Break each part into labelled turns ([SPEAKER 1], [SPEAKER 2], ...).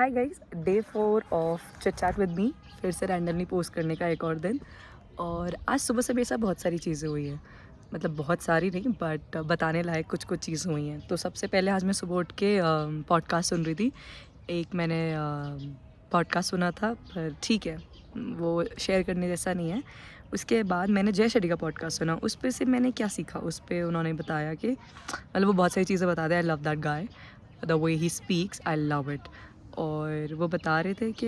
[SPEAKER 1] Hi guys, day 4 of chit chat with me. फिर से randomly post करने का एक और दिन। और आज सुबह से मेरे साथ बहुत सारी चीज़ें हुई हैं। मतलब बहुत सारी नहीं, बट बताने लायक कुछ कुछ चीज़ें हुई हैं। तो सबसे पहले आज मैं सुबह उठ के पॉडकास्ट सुन रही थी। एक मैंने पॉडकास्ट सुना था, पर ठीक है, वो शेयर करने जैसा नहीं है। उसके बाद मैंने जय शेट्टी का पॉडकास्ट सुना। उस पे से मैंने क्या सीखा, उस पे उन्होंने बताया कि मतलब वो बहुत सारी चीज़ें बताते हैं। I love that guy, the way he speaks, I love it. और वो बता रहे थे कि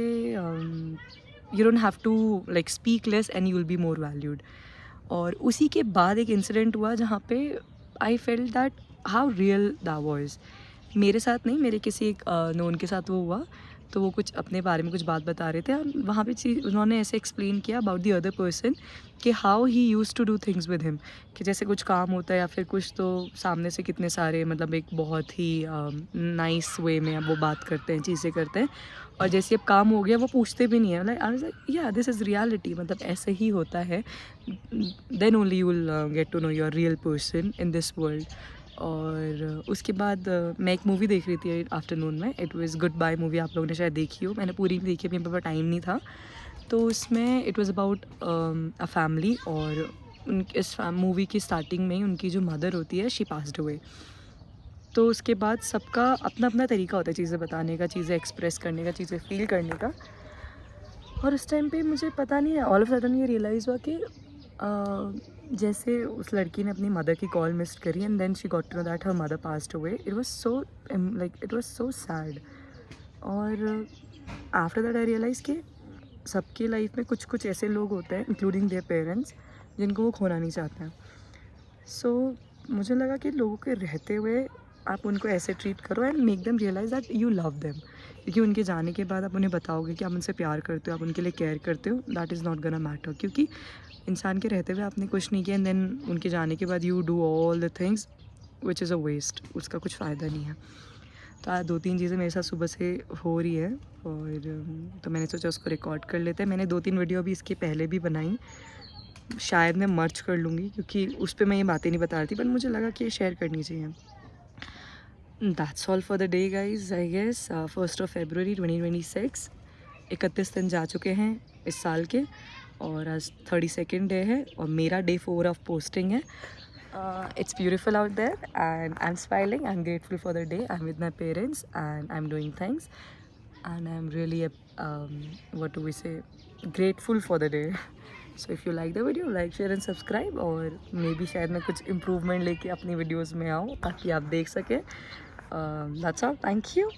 [SPEAKER 1] you don't have to like speak less and you will be more valued. और उसी के बाद एक इंसिडेंट हुआ जहाँ पे I felt that how real that was. मेरे साथ नहीं, मेरे किसी एक नोन के साथ वो हुआ। तो वो कुछ अपने बारे में कुछ बात बता रहे थे और वहाँ पे चीज़ उन्होंने ऐसे एक्सप्लेन किया अबाउट द अदर पर्सन कि how he use to do things with him. कि जैसे कुछ काम होता है या फिर कुछ, तो सामने से कितने सारे मतलब एक बहुत ही नाइस वे में अब वो बात करते हैं, चीज़ें करते हैं। और जैसे अब काम हो गया वो पूछते भी नहीं है। Like I was like yeah this is reality, मतलब ऐसे ही होता है। Then only you will get to know your real person in this world. और उसके बाद मैं एक मूवी देख रही थी आफ्टरनून में। It was Goodbye movie, आप लोगों ने शायद देखी हो। मैंने पूरी नहीं देखी, मेरे पास टाइम नहीं था। तो उसमें it was about a family. और इस मूवी की स्टार्टिंग में ही उनकी जो मदर होती है, शी पास्ड अवे। तो उसके बाद सबका अपना अपना तरीका होता है चीज़ें बताने का, चीज़ें एक्सप्रेस करने का, चीज़ें फील करने का। और उस टाइम पे मुझे पता नहीं है, ऑल ऑफ सडन ये रियलाइज़ हुआ कि जैसे उस लड़की ने अपनी मदर की कॉल मिस करी and then she got to know that her mother passed away. It was so like it was so sad. और आफ्टर दैट आई रियलाइज़ कि सबकी लाइफ में कुछ कुछ ऐसे लोग होते हैं, इंक्लूडिंग देयर पेरेंट्स, जिनको वो खोना नहीं चाहते हैं। सो मुझे लगा कि लोगों के रहते हुए आप उनको ऐसे ट्रीट करो and make them realise that you love them. क्योंकि उनके जाने के बाद आप उन्हें बताओगे कि आप उनसे प्यार करते हो, आप उनके लिए केयर करते हो, that is not gonna matter. क्योंकि इंसान के रहते हुए आपने कुछ नहीं किया एंड देन उनके जाने के बाद you do all the things which is a waste, उसका कुछ फ़ायदा नहीं है। तो आज 2-3 चीज़ें मेरे साथ सुबह से हो रही है। और तो मैंने सोचा उसको रिकॉर्ड कर लेते हैं। मैंने 2-3 वीडियो अभी इसके पहले भी बनाई, शायद मैं मर्ज कर लूँगी क्योंकि उस पे मैं ये बातें नहीं बता रही थी, बट मुझे लगा कि ये शेयर करनी चाहिए। That's all for the day guys, I guess 1 फरवरी 2026। 31 दिन जा चुके हैं इस साल के, और आज 32nd डे है और मेरा डे 4 ऑफ पोस्टिंग है। It's beautiful out there and I'm smiling. I'm grateful for the day. I'm with my parents and I'm doing things, and I'm really what do we say, grateful for the day. So if you like the video, like, share and subscribe, और maybe शायद मैं कुछ improvement लेके अपनी videos में आऊँ ताकि आप देख सकें। That's all. Thank you.